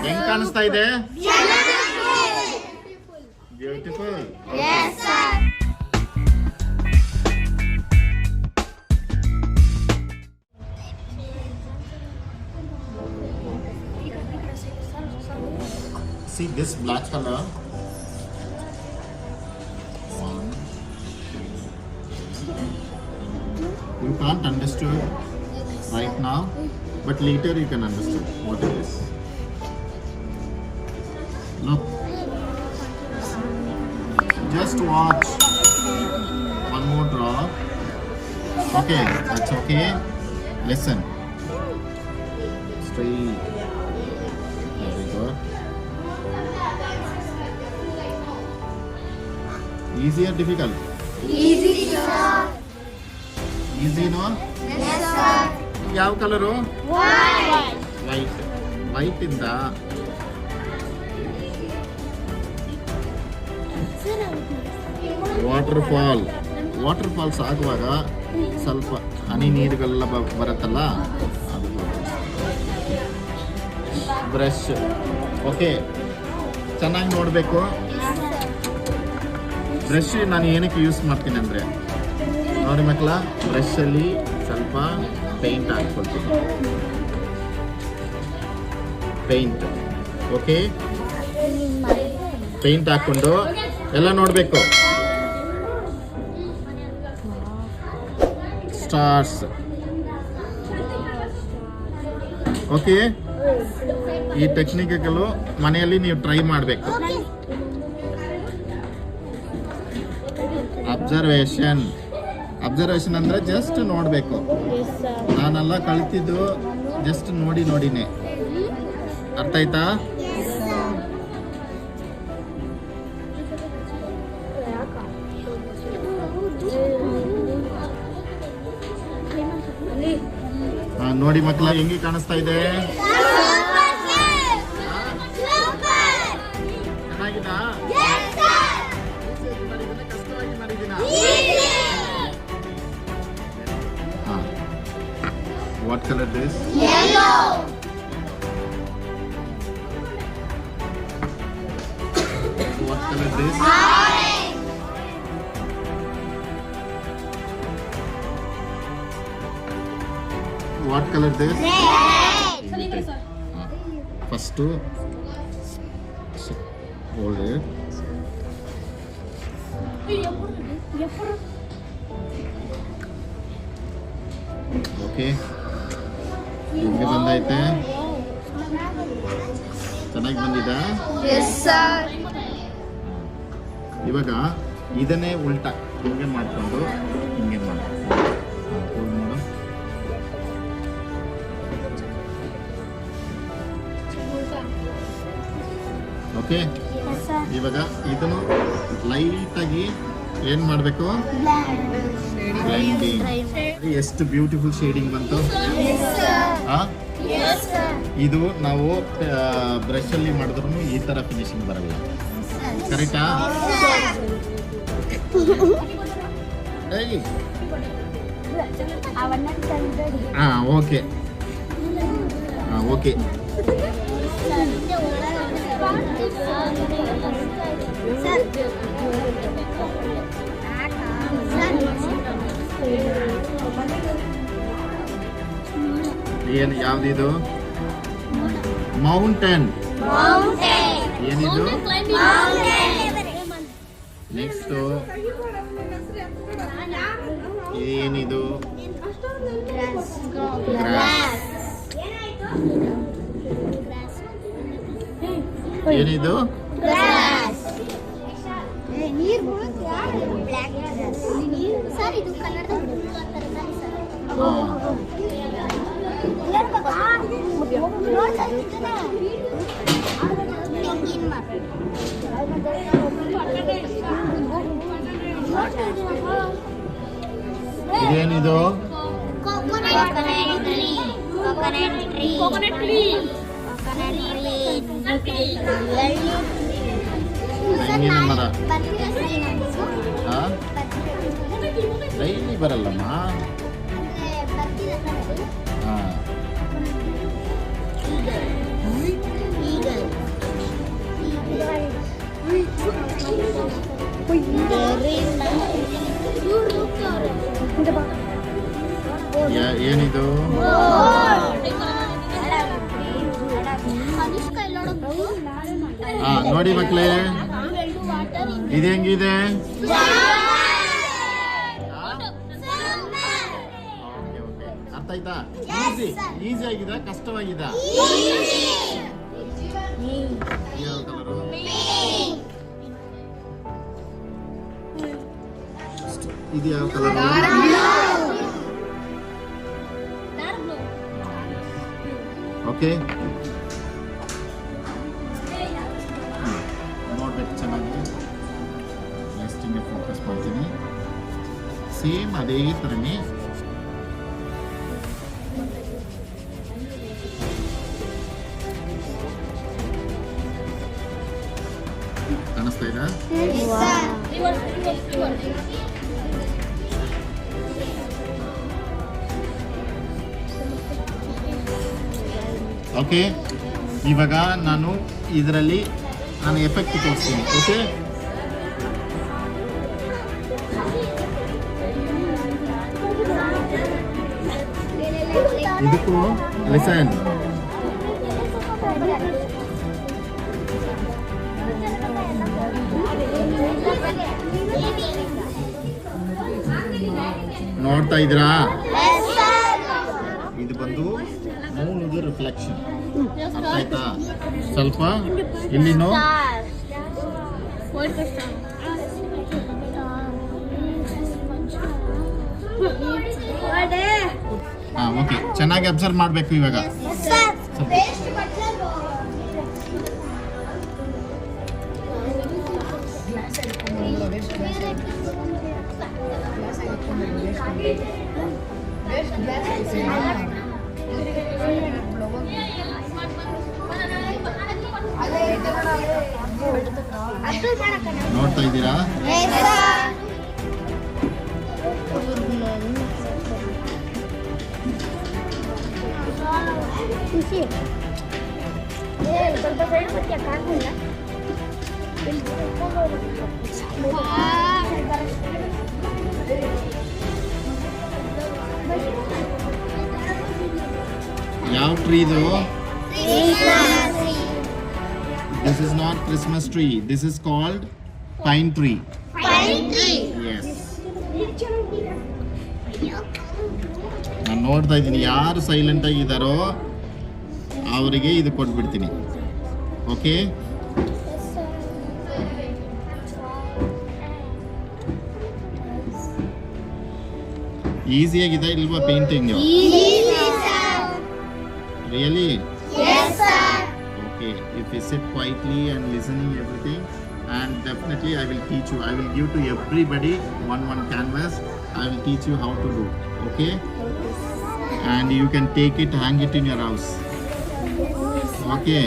ಹೆಂಗ್ ಕಾಣಿಸ್ತಾ ಇದೆ? Beautiful. See this black color. One, two. You can't understand right now, but later you can understand what it is. Look. Just watch. One more drop. Okay, that's okay. Listen. Straight. Very good. Easy or difficult? Easy, sir. Easy, no? Yes, sir. ಯಾವ colour? White. White. White ಇಂದ water falls ಆಗುವಾಗ ಸ್ವಲ್ಪ ಹನಿ ನೀರುಗಳೆಲ್ಲ ಬರುತ್ತಲ್ಲ ಅದು brush. Okay, ಚೆನ್ನಾಗಿ ನೋಡಬೇಕು. Brush ನಾನು ಏನಕ್ಕೆ ಯೂಸ್ ಮಾಡ್ತೀನಿ ಅಂದರೆ, ನೋಡಿ ಮಕ್ಕಳ, ಬ್ರಷಲ್ಲಿ ಸ್ವಲ್ಪ ಪೇಂಟ್ ಹಾಕ್ಕೊಳ್ತೀನಿ. ಪೇಂಟ್. ಓಕೆ, ಪೇಂಟ್ ಹಾಕ್ಕೊಂಡು ಎಲ್ಲ ನೋಡಬೇಕು. ಸ್ಟಾರ್ಸ್. ಓಕೆ, ಈ ಟೆಕ್ನಿಕ್ಗಳು ಮನೆಯಲ್ಲಿ ನೀವು ಟ್ರೈ ಮಾಡಬೇಕು. ಅಬ್ಸರ್ವೇಷನ್ ಅಂದರೆ ಜಸ್ಟ್ ನೋಡಬೇಕು. ನಾನೆಲ್ಲ ಕಲ್ತಿದ್ದು ಜಸ್ಟ್ ನೋಡಿನೇ. ಅರ್ಥ ಆಯ್ತಾ? ನೋಡಿ ಮಕ್ಕಳ, ಹೆಂಗೆ ಕಾಣಿಸ್ತಾ ಇದೆ? ಚೆನ್ನಾಗಿದಾ? ಕಷ್ಟವಾಗಿ ಮಾಡಿದ್ದೀನಾ? What color this? Yellow. What color this? Orange. What color this? Red. First hold it. Okay. ಹೆಂಗೆ ಬಂದೈತೆ? ಚೆನ್ನಾಗಿ ಬಂದಿದಾ? Yes, sir. ಇವಾಗ ಇದನ್ನೇ ಉಲ್ಟಾ ಹಿಂಗೆ ಮಾಡಿಕೊಂಡು ಹಿಂಗೆ ಮಾಡಿ. ಓಕೆ, ಇವಾಗ ಇದನ್ನು ಲೈಟಾಗಿ ಏನು ಮಾಡಬೇಕು? ಬ್ಲೆಂಡಿಂಗ್. ಎಷ್ಟು ಬ್ಯೂಟಿಫುಲ್ ಶೇಡಿಂಗ್ ಬಂತು. ಇದು ನಾವು ಬ್ರಷಲ್ಲಿ ಮಾಡಿದ್ರು ಈ ಥರ ಫಿನಿಶಿಂಗ್ ಬರಲ್ಲ. ಕರೆಕ್ಟಾ? Okay okay. ಏನು ಯಾವ್ದಿದು? ಮೌಂಟೇನ್. ಏನಿದು? ನೆಕ್ಸ್ಟ್ ಏನಿದು? ಗ್ರಾಸ್. ಏನಿದು? ಇದೇನಿದು? ತೆಂಗಿನ ಮರ. ಡೈಲಿ ಬರಲ್ಲಮ್ಮ. ಏನಿದು? ನೋಡಿ ಮಕ್ಕಳೇ, ಇದು ಹೆಂಗಿದೆ? ಅರ್ಥ ಆಯ್ತಾ? ಈಸಿ ಆಗಿದೆ, ಕಷ್ಟವಾಗಿದೆ? ಯಾವ ಕಲರು? ಇದು ಯಾವ ಕಲರ್? ಓಕೆ, ನೋಡ್ಬೇಕು ಚೆನ್ನಾಗಿ. ನೆಕ್ಸ್ಟ್ ಹಿಂಗೆ ಫೋಕಸ್ ಮಾಡ್ತೀನಿ. ಸೇಮ್ ಅದೇ ಥರನೇ ಕಾಣಿಸ್ತಾ ಇದೆ. ಓಕೆ, ಇವಾಗ ನಾನು ಇದರಲ್ಲಿ ಎಫೆಕ್ಟ್ ತೋರಿಸ್ತೀನಿ. ಓಕೆ, ಇದಕ್ಕೂ ಲಿಸನ್. ನೋಡ್ತಾ ಇದ್ದೀರಾ? ಇದು ಬಂದು ಮೂಣದು ರಿಫ್ಲೆಕ್ಷನ್. ಅರ್ಥ ಆಯ್ತಾ? ಸ್ವಲ್ಪ ಇಲ್ಲಿನೂ ಓಕೆ, ಚೆನ್ನಾಗಿ ಅಬ್ಸರ್ವ್ ಮಾಡಬೇಕು ಇವಾಗ. ನೋಡ್ತಾ ಇದ್ದೀರಾ? ಯಾವ ಟ್ರೀ ಇದು? This is not Christmas tree. This is called pine tree. Pine tree. Yes. ನಾನು ನೋಡ್ತಾ ಇದ್ದೀನಿ, ಯಾರು ಸೈಲೆಂಟ್ ಆಗಿದ್ದಾರೋ ಅವರಿಗೆ ಇದು ಕೊಟ್ಬಿಡ್ತೀನಿ. ಓಕೆ, ಈಸಿ ಆಗಿದೆ ಇಲ್ವಾ painting? Really? Yes, sir. Okay, if you sit quietly and listening everything, and definitely I will teach you. I will give to everybody one canvas. I will teach you how to do. Okay? And you can take it, hang it in your house. Okay.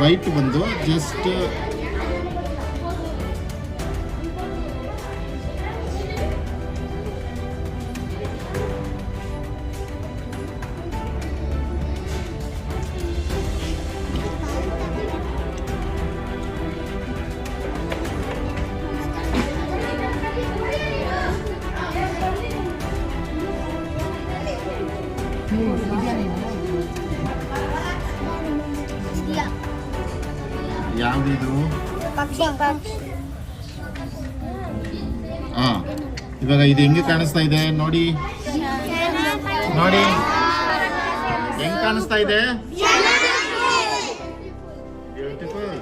White ಬಂದು just ಯಾವ್ದಿದು? ಇವಾಗ ಇದು ಹೆಂಗೆ ಕಾಣಿಸ್ತಾ ಇದೆ ನೋಡಿ, ನೋಡಿ ಹೆಂಗ್ ಕಾಣಿಸ್ತಾ ಇದೆ? ಬ್ಯೂಟಿಫುಲ್.